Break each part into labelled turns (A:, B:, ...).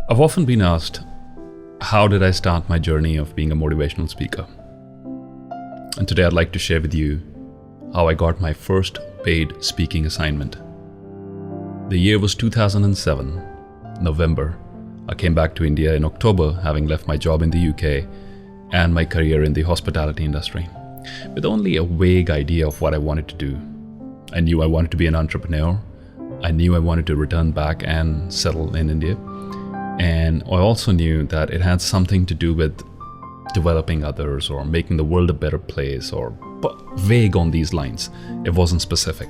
A: I've often been asked, how did I start my journey of being a motivational speaker? And today I'd like to share with you how I got my first paid speaking assignment. The year was 2007, November. I came back to India in October, having left my job in the UK and my career in the hospitality industry, with only a vague idea of what I wanted to do. I knew I wanted to be an entrepreneur. I knew I wanted to return back and settle in India. And I also knew that it had something to do with developing others or making the world a better place, or vague on these lines. It wasn't specific.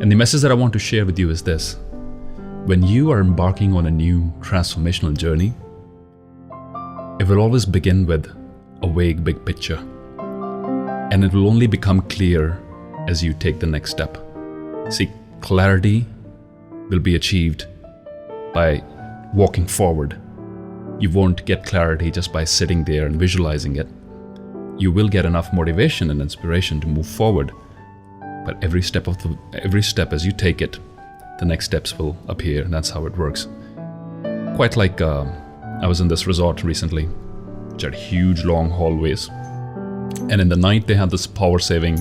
A: And the message that I want to share with you is this. When you are embarking on a new transformational journey, it will always begin with a vague big picture. And it will only become clear as you take the next step. See, clarity will be achieved by walking forward. You won't get clarity just by sitting there and visualizing it. You will get enough motivation and inspiration to move forward. But every step as you take it, the next steps will appear, and that's how it works. Quite like I was in this resort recently, which had huge long hallways. And in the night they had this power-saving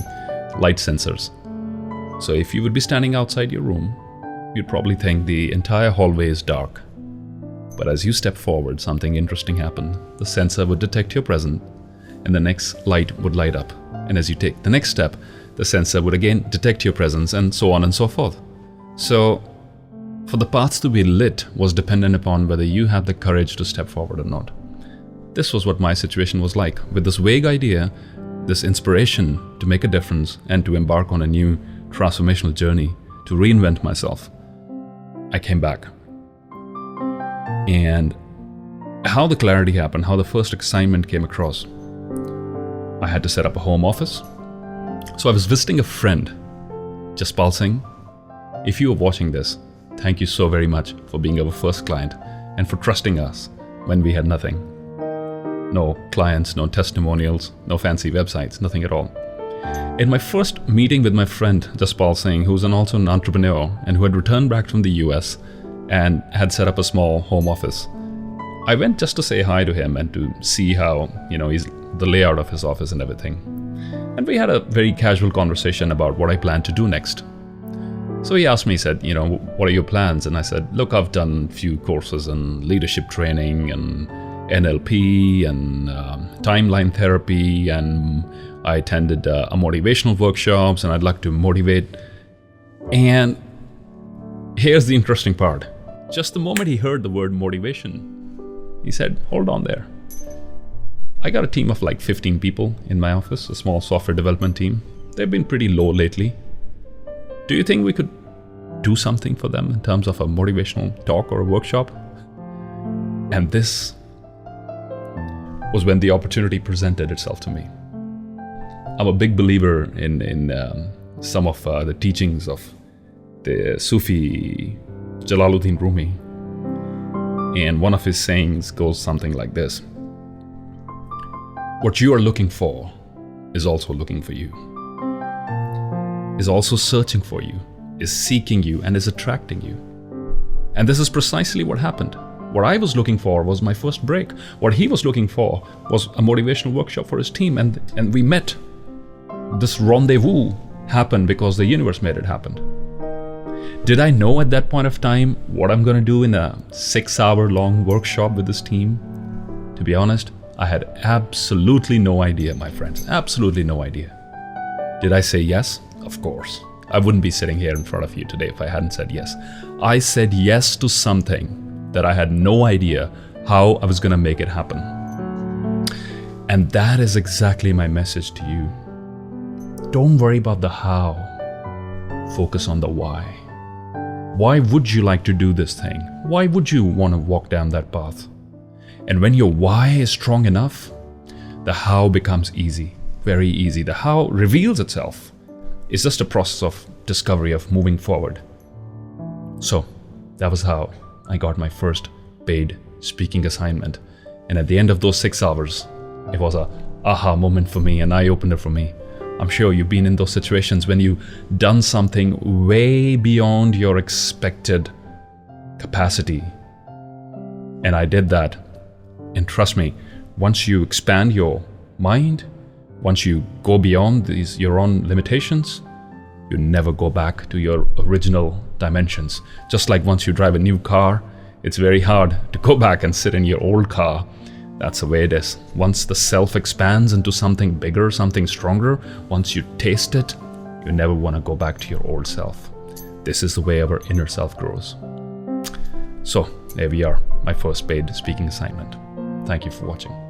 A: light sensors. So if you would be standing outside your room, you'd probably think the entire hallway is dark. But as you step forward, something interesting happened. The sensor would detect your presence, and the next light would light up. And as you take the next step, the sensor would again detect your presence, and so on and so forth. So, for the paths to be lit was dependent upon whether you had the courage to step forward or not. This was what my situation was like. With this vague idea, this inspiration to make a difference and to embark on a new transformational journey, to reinvent myself, I came back. And how the clarity happened, how the first assignment came across, I had to set up a home office. So I was visiting a friend, Jaspal Singh. If you are watching this, thank you so very much for being our first client and for trusting us when we had nothing. No clients, no testimonials, no fancy websites, nothing at all. In my first meeting with my friend Jaspal Singh, who's also an entrepreneur and who had returned back from the US and had set up a small home office, I went just to say hi to him and to see how, the layout of his office and everything. And we had a very casual conversation about what I planned to do next. So he asked me, he said, what are your plans? And I said, look, I've done a few courses in leadership training and NLP and timeline therapy, and I attended a motivational workshops, and I'd like to motivate. And here's the interesting part. Just the moment he heard the word motivation, he said, hold on there. I got a team of like 15 people in my office, a small software development team. They've been pretty low lately. Do you think we could do something for them in terms of a motivational talk or a workshop? And this was when the opportunity presented itself to me. I'm a big believer in some of the teachings of the Sufi Jalaluddin Rumi. And one of his sayings goes something like this. What you are looking for is also looking for you, is also searching for you, is seeking you, and is attracting you. And this is precisely what happened. What I was looking for was my first break. What he was looking for was a motivational workshop for his team, and we met. This rendezvous happened because the universe made it happen. Did I know at that point of time what I'm going to do in a 6-hour long workshop with this team? To be honest, I had absolutely no idea, my friends. Absolutely no idea. Did I say yes? Of course. I wouldn't be sitting here in front of you today if I hadn't said yes. I said yes to something that I had no idea how I was going to make it happen. And that is exactly my message to you. Don't worry about the how. Focus on the why. Why would you like to do this thing? Why would you want to walk down that path? And when your why is strong enough, the how becomes easy, very easy. The how reveals itself. It's just a process of discovery, of moving forward. So that was how I got my first paid speaking assignment. And at the end of those 6 hours, it was a aha moment for me, an eye-opener for me. I'm sure you've been in those situations when you've done something way beyond your expected capacity, And I did that. And trust me, once you expand your mind, once you go beyond your own limitations, you never go back to your original dimensions. Just like once you drive a new car, it's very hard to go back and sit in your old car. That's the way it is. Once the self expands into something bigger, something stronger, once you taste it, you never want to go back to your old self. This is the way our inner self grows. So there we are, my first paid speaking assignment. Thank you for watching.